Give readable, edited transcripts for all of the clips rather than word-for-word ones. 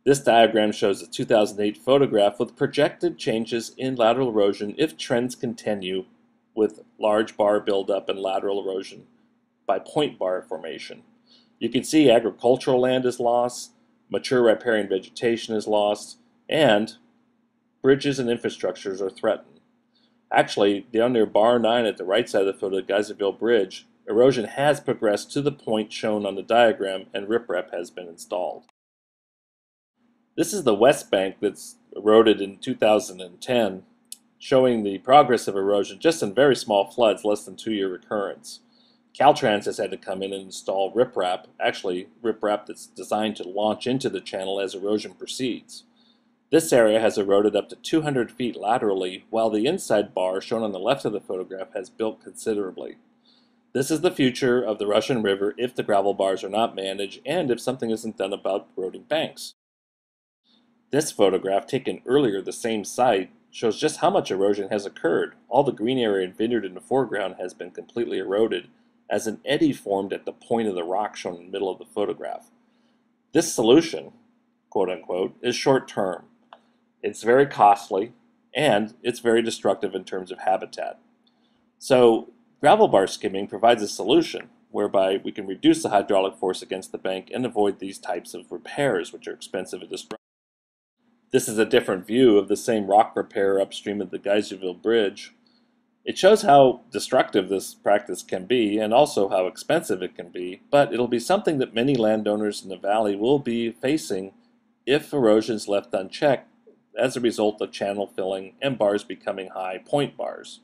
This diagram shows a 2008 photograph with projected changes in lateral erosion if trends continue with large bar buildup and lateral erosion by point bar formation. You can see agricultural land is lost, mature riparian vegetation is lost, and bridges and infrastructures are threatened. Actually, down near Bar 9 at the right side of the photo, the Geyserville Bridge, erosion has progressed to the point shown on the diagram and riprap has been installed. This is the West Bank that's eroded in 2010, showing the progress of erosion just in very small floods, less than 2-year recurrence. Caltrans has had to come in and install riprap, actually riprap that's designed to launch into the channel as erosion proceeds. This area has eroded up to 200 feet laterally, while the inside bar, shown on the left of the photograph, has built considerably. This is the future of the Russian River if the gravel bars are not managed and if something isn't done about eroding banks. This photograph, taken earlier at the same site, shows just how much erosion has occurred. All the green area and vineyard in the foreground has been completely eroded, as an eddy formed at the point of the rock shown in the middle of the photograph. This solution, quote unquote, is short term. It's very costly, and it's very destructive in terms of habitat. So gravel bar skimming provides a solution whereby we can reduce the hydraulic force against the bank and avoid these types of repairs, which are expensive and destructive. This is a different view of the same rock repair upstream of the Geyserville Bridge. It shows how destructive this practice can be and also how expensive it can be, but it'll be something that many landowners in the valley will be facing if erosion is left unchecked as a result of channel filling and bars becoming high point bars.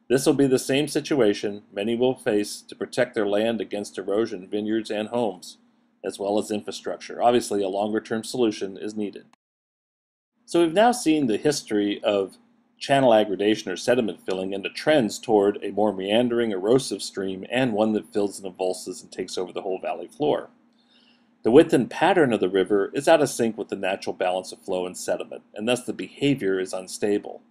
This will be the same situation many will face to protect their land against erosion, vineyards, and homes, as well as infrastructure. Obviously, a longer-term solution is needed. So we've now seen the history of channel aggradation or sediment filling and the trends toward a more meandering, erosive stream and one that fills and avulses and takes over the whole valley floor. The width and pattern of the river is out of sync with the natural balance of flow and sediment, and thus the behavior is unstable.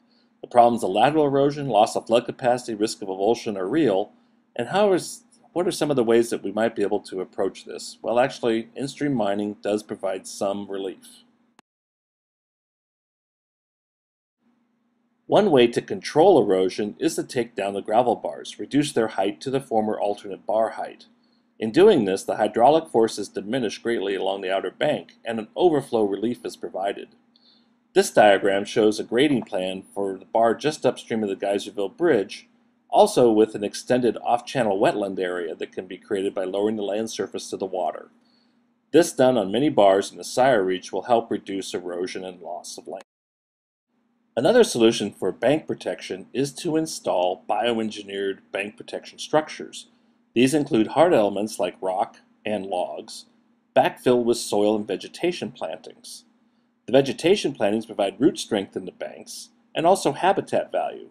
The problems of lateral erosion, loss of flood capacity, risk of avulsion are real, and what are some of the ways that we might be able to approach this? Well, actually, in-stream mining does provide some relief. One way to control erosion is to take down the gravel bars, reduce their height to the former alternate bar height. In doing this, the hydraulic forces diminish greatly along the outer bank, and an overflow relief is provided. This diagram shows a grading plan for the bar just upstream of the Geyserville Bridge, also with an extended off-channel wetland area that can be created by lowering the land surface to the water. This done on many bars in the Sire Reach will help reduce erosion and loss of land. Another solution for bank protection is to install bioengineered bank protection structures. These include hard elements like rock and logs, backfilled with soil and vegetation plantings. The vegetation plantings provide root strength in the banks and also habitat value.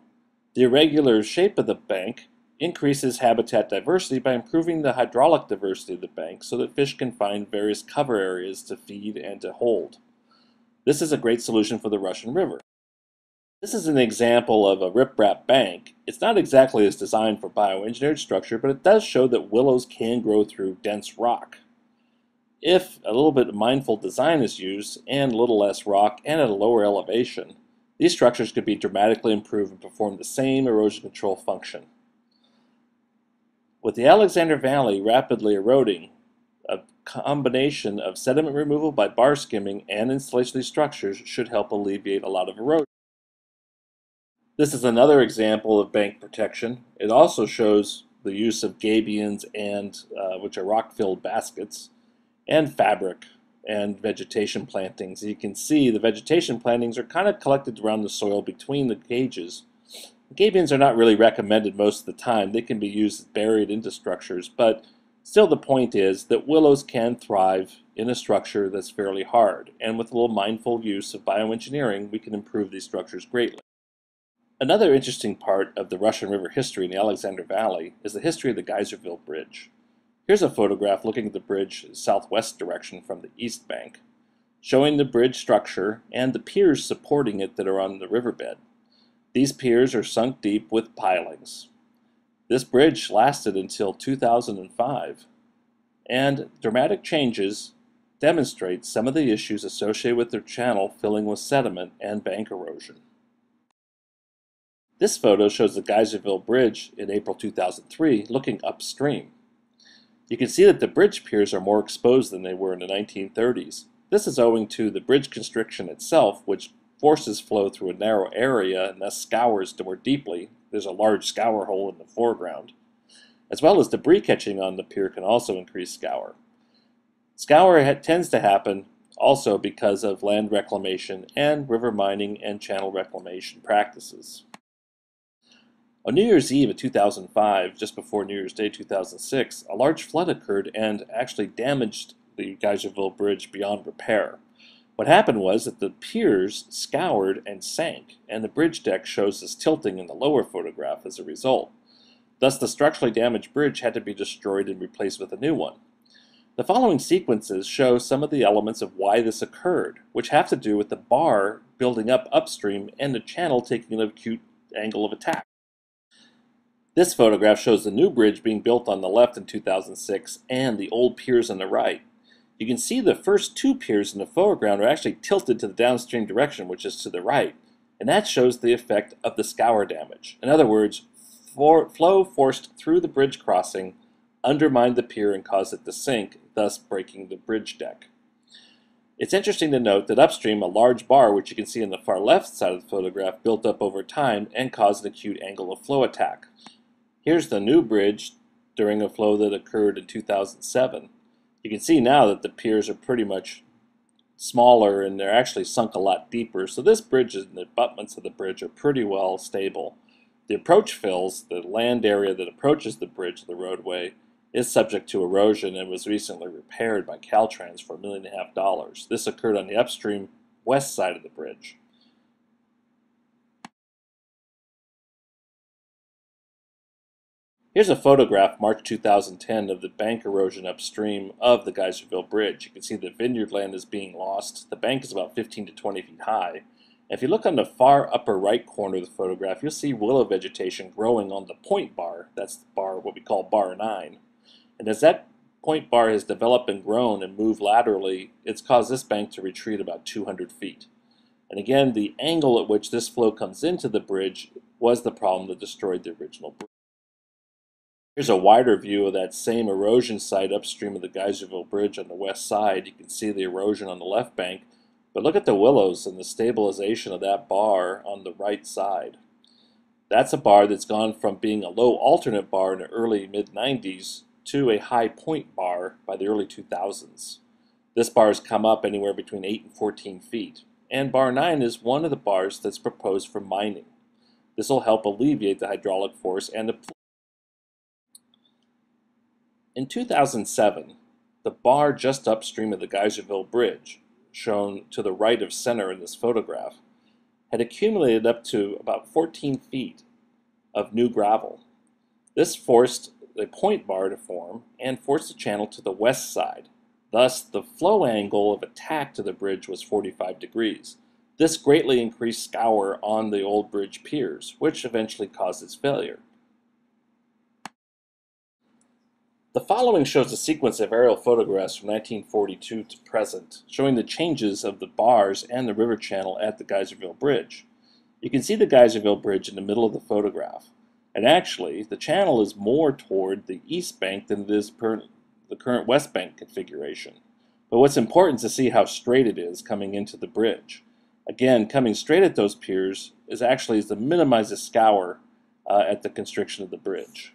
The irregular shape of the bank increases habitat diversity by improving the hydraulic diversity of the bank so that fish can find various cover areas to feed and to hold. This is a great solution for the Russian River. This is an example of a riprap bank. It's not exactly as designed for bioengineered structure, but it does show that willows can grow through dense rock. If a little bit of mindful design is used, and a little less rock, and at a lower elevation, these structures could be dramatically improved and perform the same erosion control function. With the Alexander Valley rapidly eroding, a combination of sediment removal by bar skimming and installation of these structures should help alleviate a lot of erosion. This is another example of bank protection. It also shows the use of gabions and which are rock-filled baskets, and fabric and vegetation plantings. You can see the vegetation plantings are kind of collected around the soil between the cages. Gabions are not really recommended most of the time. They can be used buried into structures, but still the point is that willows can thrive in a structure that's fairly hard, and with a little mindful use of bioengineering, we can improve these structures greatly. Another interesting part of the Russian River history in the Alexander Valley is the history of the Geyserville Bridge. Here's a photograph looking at the bridge southwest direction from the east bank, showing the bridge structure and the piers supporting it that are on the riverbed. These piers are sunk deep with pilings. This bridge lasted until 2005, and dramatic changes demonstrates some of the issues associated with their channel filling with sediment and bank erosion. This photo shows the Geyserville Bridge in April 2003 looking upstream. You can see that the bridge piers are more exposed than they were in the 1930s. This is owing to the bridge constriction itself, which forces flow through a narrow area and thus scours more deeply. There's a large scour hole in the foreground. As well as debris catching on the pier can also increase scour. Scour tends to happen also because of land reclamation and river mining and channel reclamation practices. On New Year's Eve of 2005, just before New Year's Day 2006, a large flood occurred and actually damaged the Geyserville Bridge beyond repair. What happened was that the piers scoured and sank, and the bridge deck shows this tilting in the lower photograph as a result. Thus, the structurally damaged bridge had to be destroyed and replaced with a new one. The following sequences show some of the elements of why this occurred, which have to do with the bar building up upstream and the channel taking an acute angle of attack. This photograph shows the new bridge being built on the left in 2006 and the old piers on the right. You can see the first two piers in the foreground are actually tilted to the downstream direction, which is to the right, and that shows the effect of the scour damage. In other words, flow forced through the bridge crossing undermined the pier and caused it to sink, thus breaking the bridge deck. It's interesting to note that upstream, a large bar, which you can see on the far left side of the photograph, built up over time and caused an acute angle of flow attack. Here's the new bridge during a flow that occurred in 2007. You can see now that the piers are pretty much smaller and they're actually sunk a lot deeper. So this bridge and the abutments of the bridge are pretty well stable. The approach fills, the land area that approaches the bridge, the roadway, is subject to erosion and was recently repaired by Caltrans for $1.5 million. This occurred on the upstream west side of the bridge. Here's a photograph, March 2010, of the bank erosion upstream of the Geyserville Bridge. You can see the vineyard land is being lost. The bank is about 15 to 20 feet high. If you look on the far upper right corner of the photograph, you'll see willow vegetation growing on the point bar. That's the bar, what we call bar 9. And as that point bar has developed and grown and moved laterally, it's caused this bank to retreat about 200 feet. And again, the angle at which this flow comes into the bridge was the problem that destroyed the original bridge. Here's a wider view of that same erosion site upstream of the Geyserville Bridge on the west side. You can see the erosion on the left bank, but look at the willows and the stabilization of that bar on the right side. That's a bar that's gone from being a low alternate bar in the early mid-90s to a high point bar by the early 2000s. This bar has come up anywhere between 8 and 14 feet, and bar 9 is one of the bars that's proposed for mining. This will help alleviate the hydraulic force and the In 2007, the bar just upstream of the Geyserville Bridge, shown to the right of center in this photograph, had accumulated up to about 14 feet of new gravel. This forced the point bar to form and forced the channel to the west side. Thus, the flow angle of attack to the bridge was 45 degrees. This greatly increased scour on the old bridge piers, which eventually caused its failure. The following shows a sequence of aerial photographs from 1942 to present, showing the changes of the bars and the river channel at the Geyserville Bridge. You can see the Geyserville Bridge in the middle of the photograph, and actually the channel is more toward the east bank than it is per the current west bank configuration. But what's important is to see how straight it is coming into the bridge. Again, coming straight at those piers is actually to minimize the scour at the constriction of the bridge.